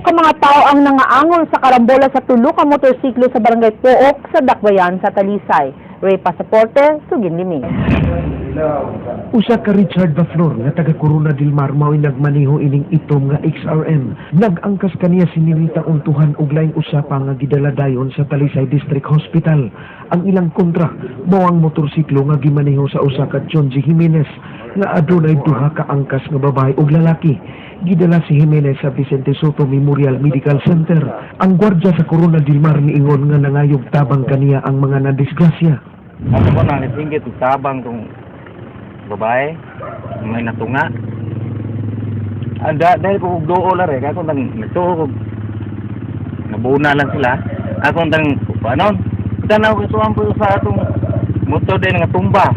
ka mga tao ang nangaangol sa karambola sa tulo ka motorsiklo sa barangay Pook sa Dakbayan sa Talisay. Ray Pasaporte, Sugin Liming. Usa ka Richard Baflor nga taga Corona del Mar mao'y nagmaneho ining itom nga XRM. Nag-angkas kaniya sinirita untuhan og laing usa pa nga gidala dayon sa Talisay District Hospital. Ang ilang kontra mao ang motorsiklo nga gimaneho sa usa ka John G. Jimenez nga adunay duha ka angkas nga babae ug lalaki. Gidala si Jimenez sa Vicente Soto Memorial Medical Center. Ang gwardya sa Corona del Mar niingon nga nangayog tabang kaniya ang mga nadisgrasya. Ako po na nasinggit tabang tong babae, may natunga. Dahil ko doon lang ako nang nagtuhog. Nabuna lang sila. Ako nang paano? Tanaw ko suwan po sa atong motor din nga tumba.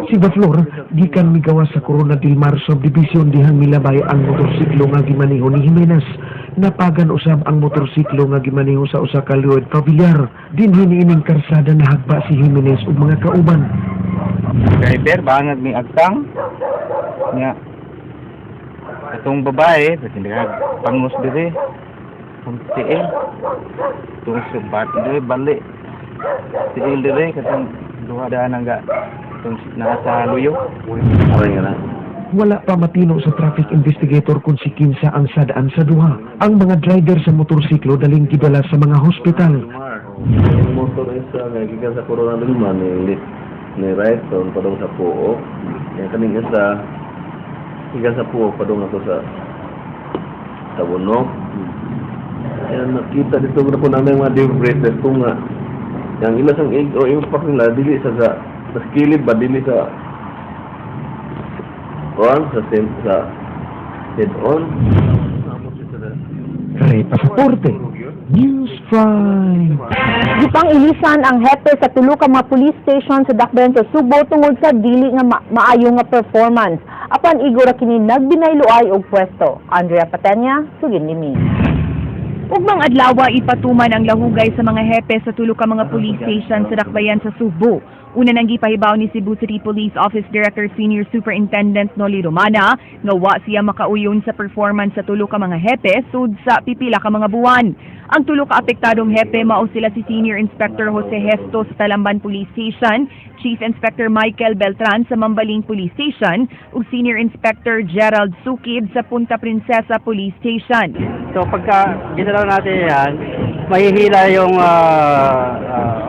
Si Baflor, gikan migawas sa Corona del Mar Subdivision dihang milabay ang motorsiklo nga gimaneho ni Jimenez. Napagan usab ang motorsiklo nga gimaneho sa usa ka Lloyd Pavillar. Dinhi niining karsada na hagba si Jimenez ug mga kauban. Driver bangag mi agtang. Nya. Atong babae, patindag pangos dire. Kuntiin. Tung subat dire balik. Tiil dire katong duha daan nga nasa luyo. Wala pa matino sa traffic investigator kung si kinsa ang sadaan sa duha. Ang mga driver sa motorsiklo daling gidala sa mga hospital. Yung motor isa nga gikan sa Corona del Mar ni right doon padung sa Pook. Yang kaning isa gikan sa Pook padung ako sa Tabunok. Yan nakita dito na po namin mga debriefers kung nga yang ilas ang impact nila dili sa skilled ba dili sa head on. Ray Pasaporte, News 5. Gipang ilisan ang hepe sa tulo ka mga police station sa Dakbayan sa Subo tungod sa dili nga maayo nga performance. Apan igura kini nagbinayloay og pwesto. Andrea Patenya, Sugin Liming. Ugmang adlaw ipatuman ang lahugay sa mga hepe sa tulo ka mga police station sa Dakbayan sa Subo. Una nang gipahibaw ni Cebu City Police Office Director Senior Superintendent Noli Romana nga wa siya makauyon sa performance sa tulo ka mga hepe sud sa pipila ka mga buwan. Ang tulo ka apektadong hepe mao sila si Senior Inspector Jose Hesto sa Talamban Police Station, Chief Inspector Michael Beltran sa Mambaling Police Station ug Senior Inspector Gerald Sukid sa Punta Princesa Police Station. So pagka ginalaw natin yan, mahihila yung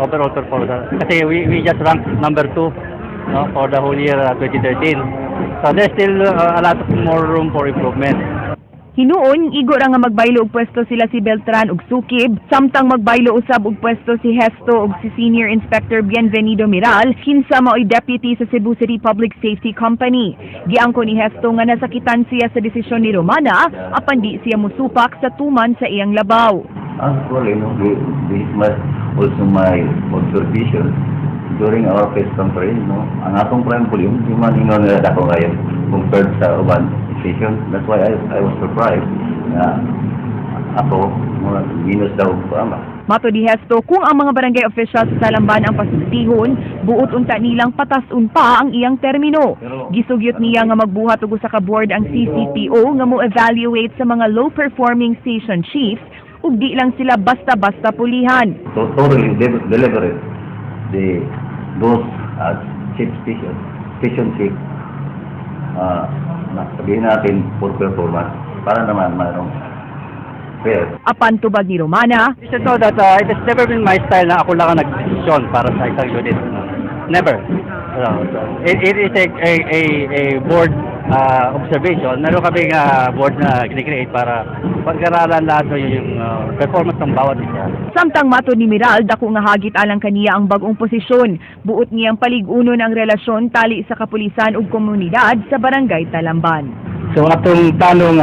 overall performance. Kasi we just ranked number 2 for the whole year 2013. So there's still a lot of more room for improvement. Hinuon, igor nga magbaylo og pwesto sila si Beltran ug Sukib, samtang magbaylo usab og pwesto si Hesto ug si Senior Inspector Bienvenido Miral, kinsa mao'y deputy sa Cebu City Public Safety Company. Giangko ni Hesto nga nasakitan siya sa desisyon ni Romana, apan di siya musupak sa tuman sa iyang labaw. Actually, this was also my observation during our press conference, ang atong prime volume, di man ingon nila ako ngayon compared sa uban station. That's why I was surprised na ako, minus daw pa. Mato di Hesto, kung ang mga barangay officials sa Talamban ang pasultihon, buot unta nilang patasun pa ang iyang termino. Gisugyot niya nga magbuhat og usa ka board ang CCPO nga mo evaluate sa mga low-performing station chiefs ug di lang sila basta-basta pulihan. So totally deliberate those chief station chief sabihin natin for performance para naman mayroong fair. Apan tubag ni Romana, You should know that it has never been my style na ako lang ang nag-desisyon para sa isang unit. Never. It is a board observation. Meron kami board na kinikreate para pag-aralan lahat yung performance ng bawat isa. samtang mato ni Miral, dako nga hagit alang kaniya ang bagong posisyon. Buot niyang paligunon ang relasyon tali sa kapulisan ug komunidad sa barangay Talamban. So atong tanong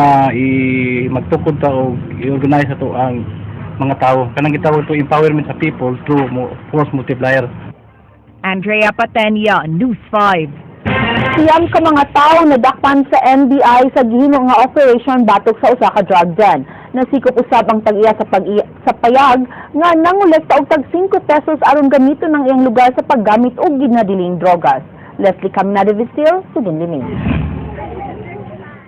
magtukod ta og i-organize ato ang mga tao. Kanang gitawag to empowerment sa people through force multiplier. Andrea Patenya, News 5. Siyam ka mga tao nadakpan sa NBI sa gihimo nga operation batok sa usa ka drug den. Nasikop usab ang tag-iya sa payag nga nangolekta og tag 5 pesos aron gamiton ang iyang lugar sa paggamit og ginadiling drogas. Leslie Caminada Vistil, Sugin Liming.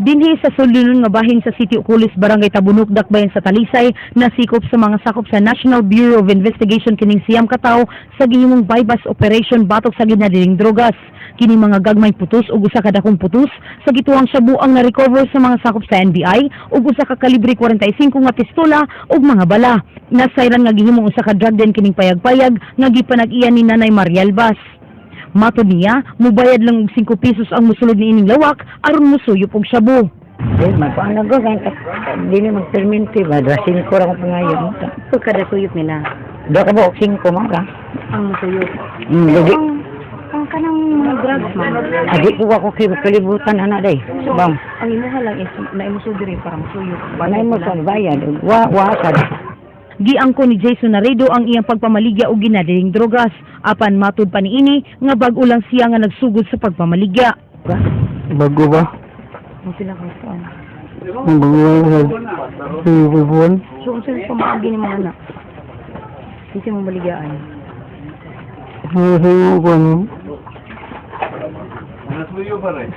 Dinhi sa sulunod nga bahin sa City Oculis, Barangay Tabunok, Dakbayan sa Talisay, nasikop sa mga sakop sa National Bureau of Investigation kining siyam ka tawo sa gihimong bypass operation batok sa ginadiling drogas. Kini mga gagmay putos ug usa ka dakong putos sa gituang Shabu ang na-recover sa mga sakop sa NBI ug usa ka kalibre 45 nga pistola ug mga bala. Nasayran nga gihimong usa ka drug den kining payag-payag nga gipanag-iya ni Nanay Mariel Bas. Matod niya, mubayad lang og 5 pesos ang musulod ni ining lawak aron musuyop og shabu. Paano ko kaya dili magperminti ba? Dressing ko ra ko pangayon. Pagkada suyop nila, Do ka ba 5 mara? ang musuyop. Lagi. Ang kanang mga drugs man, Adi ko ako kalibutan ana day. Bang, ang imuha lang is naimusod diri para musuyop. banay mo sa bayad. Wa sad. Giangko ni Jason Naredo ang iyang pagpamaligya og ginadiling drogas. Apan matud pa niini nga bag-o lang siya nga nagsugod sa pagpamaligya. Bago ba? Ang sila kang saan. Ang bago ba? So, unsa sa maagi ni mga anak? Hindi mo maligaan. Ang ko ano?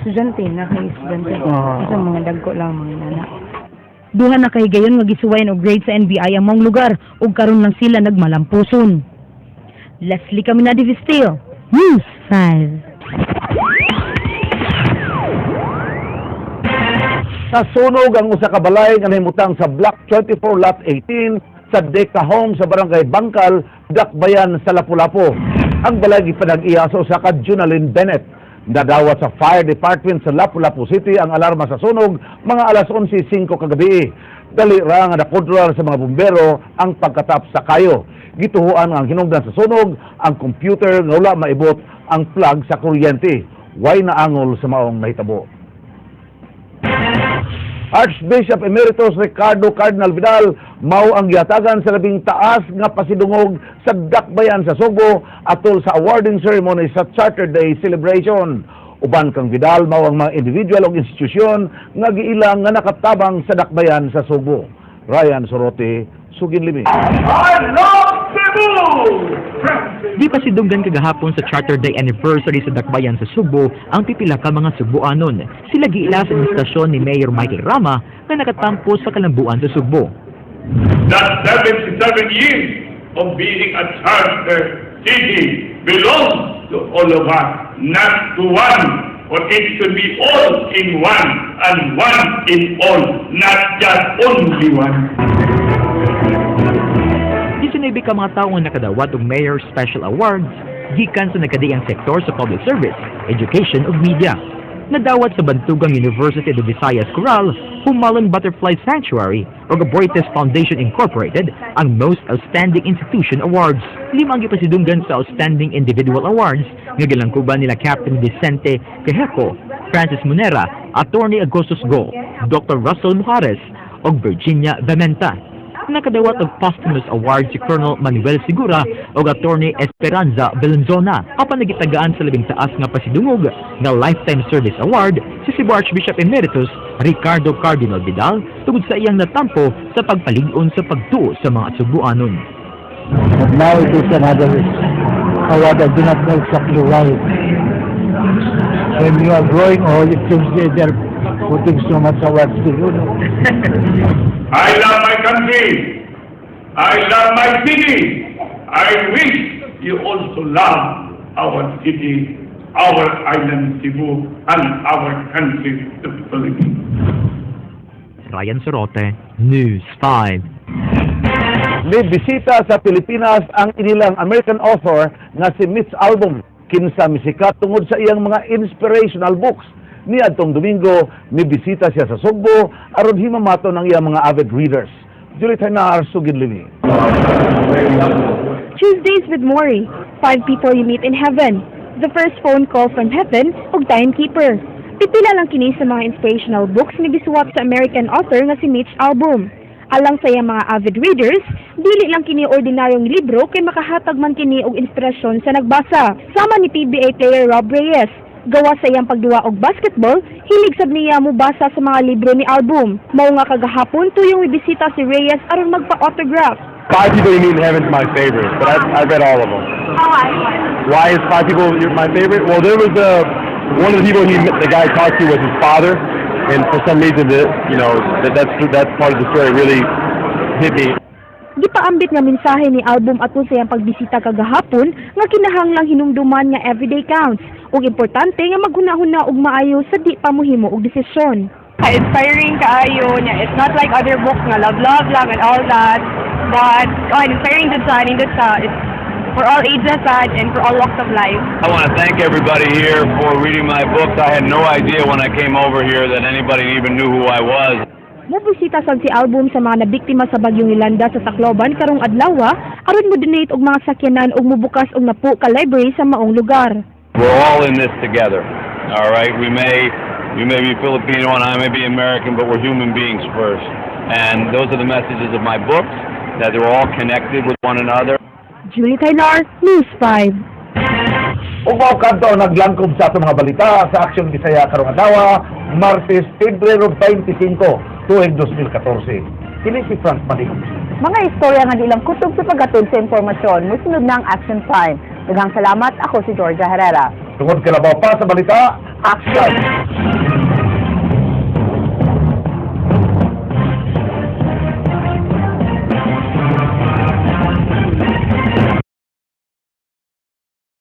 Estudyante, naka-estudyante. Isang mga dagko lang mga anak. Duha na kahigayon nga gisuwayan og grade sa NBI ang mong lugar ug karon lang sila nagmalampuson. Leslie Caminadi Vistil, News 5. Nasunog ang usa ka balay nga nahimutang sa Block 24 Lot 18 sa Deca Home sa Barangay Bangkal, Dakbayan sa Lapu-Lapu. Ang balay gipanag-iya sa usa ka Junalyn Bennett. Nadawat sa Fire Department sa Lapu-Lapu City ang alarma sa sunog mga alas 11:05 kagabi. Dali ra nga nakudrar sa mga bumbero ang pagkatap sa kayo. Gituhuan ang hinungdan sa sunog ang computer nga wala maibot ang plug sa kuryente. Way naangol sa maong nahitabo. Archbishop Emeritus Ricardo Cardinal Vidal mao ang gihatagan sa labing taas nga pasidungog sa Dakbayan sa Subo atol sa awarding ceremony sa Charter Day celebration. Uban kang Vidal mao ang mga individual o institusyon nga giilang nga nakatabang sa Dakbayan sa Subo. Ryan Sorote, Suginlimi. Di pa sidunggan kagahapon sa Charter Day anniversary sa Dakbayan sa Subo ang pipila ka mga Subuanon. Sila giila sa istasyon ni Mayor Michael Rama na nakatampo sa Kalambuan sa Subo. That 77 years of being a charter city belongs to all of us, not to one. For it should be all in one and one in all, not just only one. 19 ka mga tao nga nakadawat og Mayor Special Awards gikan sa nagkadiang sektor sa public service, education ug media. Nadawat sa Bantugang University of the Visayas Coral, Humalon Butterfly Sanctuary ug Aboitiz Foundation Incorporated ang Most Outstanding Institution Awards. 5 ang gipasidunggan sa Outstanding Individual Awards nga gilangkuban nila Captain Vicente Quejeco, Francis Munera, Attorney Agustus Go, Dr. Russell Mujares ug Virginia Vementa. Nakadawat og posthumous award si Colonel Manuel Segura o Attorney Esperanza Valenzuela. Apan nagitagaan sa labing taas nga pasidungog nga Lifetime Service Award si Cebu Archbishop Emeritus Ricardo Cardinal Vidal tungod sa iyang natampo sa pagpalig-on sa pagtuo sa mga Subuanon. But now it is another award. I do not know exactly why. When you are growing old, it seems they're putting so much awards to you. I love my country. I love my city. I wish you also love our city, our island Cebu, and our country, the Philippines. Ryan Sorote, News 5. May bisita sa Pilipinas ang inilang American author nga si Mitch Albom. Kinsa misikat tungod sa iyang mga inspirational books. Niadtong Domingo, may bisita siya sa Sugbo aron himamaton ang iyang mga avid readers. Juliet Hanar, Suginlimi. Tuesdays with Maury. 5 people you meet in heaven. The first phone call from heaven ug timekeeper. Pipila lang kini sa mga inspirational books ni gisuwat sa American author nga si Mitch Albom. Alang sa iyang mga avid readers, dili lang kini ordinaryong libro kay makahatag man kini og inspirasyon sa nagbasa. Sama ni PBA player Rob Reyes, gawa sa iyang pagduwa og basketball, hilig sab niya mubasa sa mga libro ni Albom. Mao nga kagahapon tuyong ibisita si Reyes aron magpa-autograph. 5 People You Meet in Heaven is my favorite, but I've read all of them. Why is 5 People my favorite? Well, there was one of the people the guy talked to was his father, And for some reason, that's part of the story really hit me. Gipaambit nga mensahe ni album ato sa iyang pagbisita kagahapon nga kinahanglang hinumduman nga everyday counts ug importante nga maghunahuna og maayo sa di pa mohimo og desisyon. Inspiring kaayo niya. It's not like other books nga love lang and all that. But inspiring dun sa it's for all ages and for all walks of life. I want to thank everybody here for reading my books. I had no idea when I came over here that anybody even knew who I was. Mobisita sad si album sa mga nabiktima sa bagyong Yolanda sa Tacloban karong adlaw aron mo donate og mga sakyanan ug mobukas og napo ka library sa maong lugar. We're all in this together. All right, you may be Filipino and I may be American, but we're human beings first. And those are the messages of my books, that they're all connected with one another. Julie Taylor, News 5. Ug mao kadto naglangkob sa atong mga balita sa Aksyon Bisaya karong adlaw, Martes, Pebrero 25, tuig 2014. Kini si Frank Madig. Mga istorya nga dilang kutob sa paghatod sa impormasyon, musunod na ang Action Time. Daghang salamat, ako si Georgia Herrera. Tungod kalabaw pa sa balita, Action!